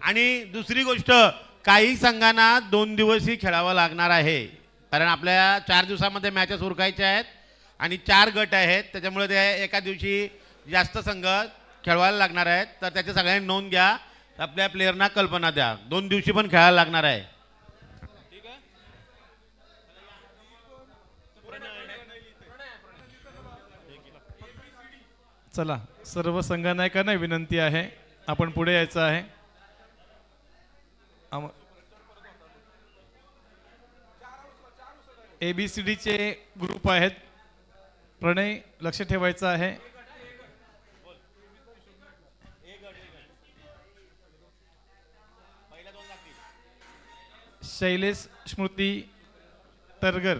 आणि दुसरी गोष्ट, काही संघांना 2 दिवसही खेळावं लागणार आहे, कारण आपल्या 4 दिवसामध्ये मॅचेस उरकायच्या आहेत आणि 4 गट आहेत, त्याच्यामुळे ते एका दिवशी जास्त संघ खेळवायला लागणार आहेत. तर त्याची सगळ्यांनी नोंद घ्या, आपल्या प्लेयरना कल्पना द्या. 2 दिवशी पण खेळायला लागणार आहे. चला, सर्व संघनायकांना विनंती आहे, आपण पुढे यायचं आहे. ABCDचे ग्रुप आहेत. प्रणय, लक्ष ठेवायचं आहे. शैलेश स्मृती तरगर,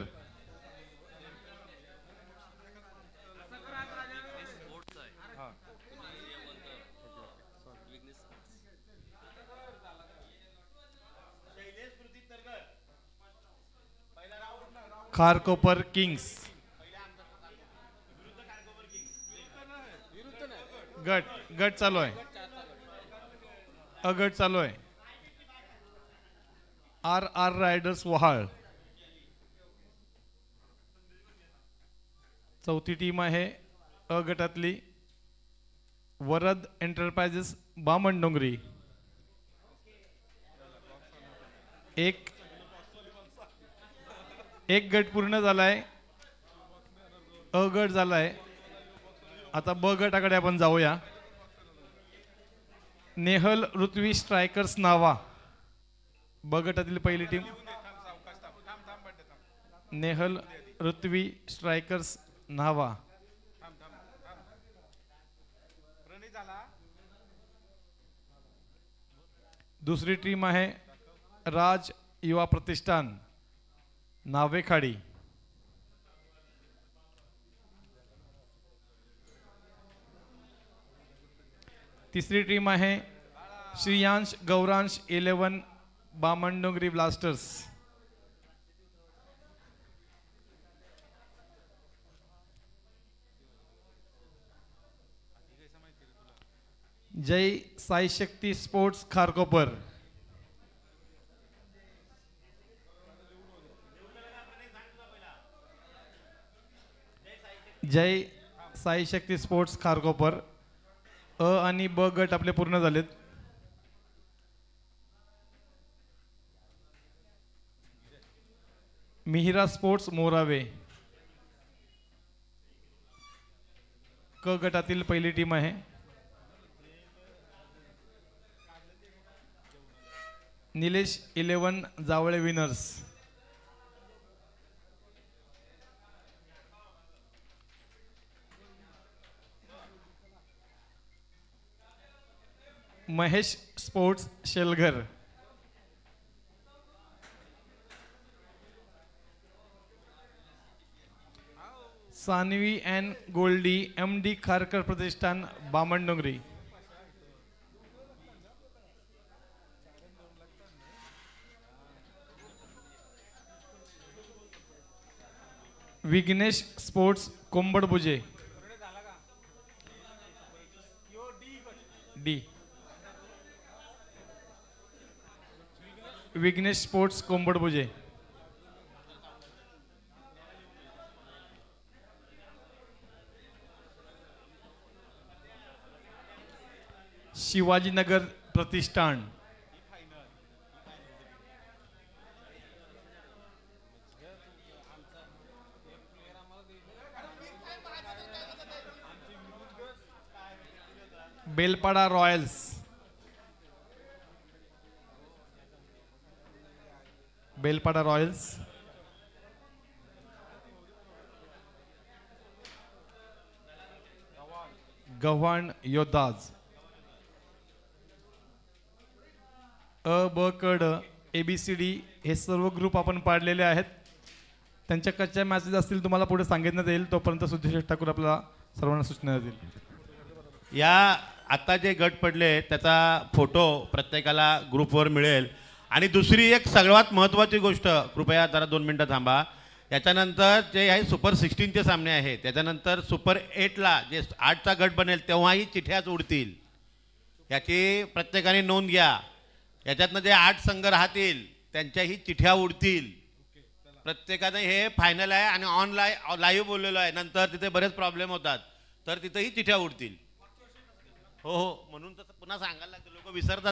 खारकोपर किंग्स. गट चालू आहे. गट चालू आहे. RR riders Vahal. चौथी टीम आहे अ गटातली वरद एंटरप्राइजेस बामणडोंगरी. एक गट पूर्ण झालाय. अ गट झालाय. आता ब गटाकडे आपण जाऊया. नेहल ऋत्वी स्ट्रायकर्स नावा, ब गटातील पहिली टीम. नेहल ऋत्वी स्ट्रायकर्स नावा. दुसरी टीम आहे राज युवा प्रतिष्ठान नावेखाडी. तिसरी टीम आहे श्रीयांश गौरांश 11 बामणडोंगरी ब्लास्टर्स. जय साई शक्ती स्पोर्ट्स खारकोपर. जय साई शक्ती स्पोर्ट्स खारकोपर. अ आणि ब गट आपले पूर्ण झालेत. मिहिरा स्पोर्ट्स मोरावे, क गटातील पहिली टीम आहे. Nilesh 11 Javale winners. Mahesh sports Shelghar. Sanvi and Goldie MD Kharkar Pratishthan Bamandongri. Vighnesh sports Kombadbuje. D. Vighnesh sports Kombadbuje. Shivajinagar Pratishthan. Belpada royals. Belpada royals. Gavhan योद्धाज. अ ब कड ABCD हे सर्व ग्रुप आपण पाडलेले आहेत. त्यांच्या कच्च्या मॅचेस असतील तुम्हाला पुढे सांगितण्यात येईल, तोपर्यंत सुधीर ठाकूर आपल्याला सर्वांना सूचना देतील. या आता जे गट पडले त्याचा फोटो प्रत्येकाला ग्रुपवर मिळेल. आणि दुसरी एक सर्वात महत्त्वाची गोष्ट, कृपया जरा 2 मिनटं थांबा. याच्यानंतर जे आहे सुपर 16चे सामने आहेत, त्याच्यानंतर सुपर 8ला जे 8चा गट बनेल तेव्हाही चिठ्ठ्याच उडतील. याची प्रत्येकाने नोंद घ्या. याच्यातनं जे 8 संघ राहतील त्यांच्याही चिठ्ठ्या उडतील. प्रत्येकाने हे फायनल आहे आणि ऑनलाईन लाईव्ह बोललेलो आहे. नंतर तिथे बरेच प्रॉब्लेम होतात, तर तिथेही चिठ्ठ्या उडतील. हो हो, म्हणून तर पुन्हा सांगायला लागतं, लोक विसरतात.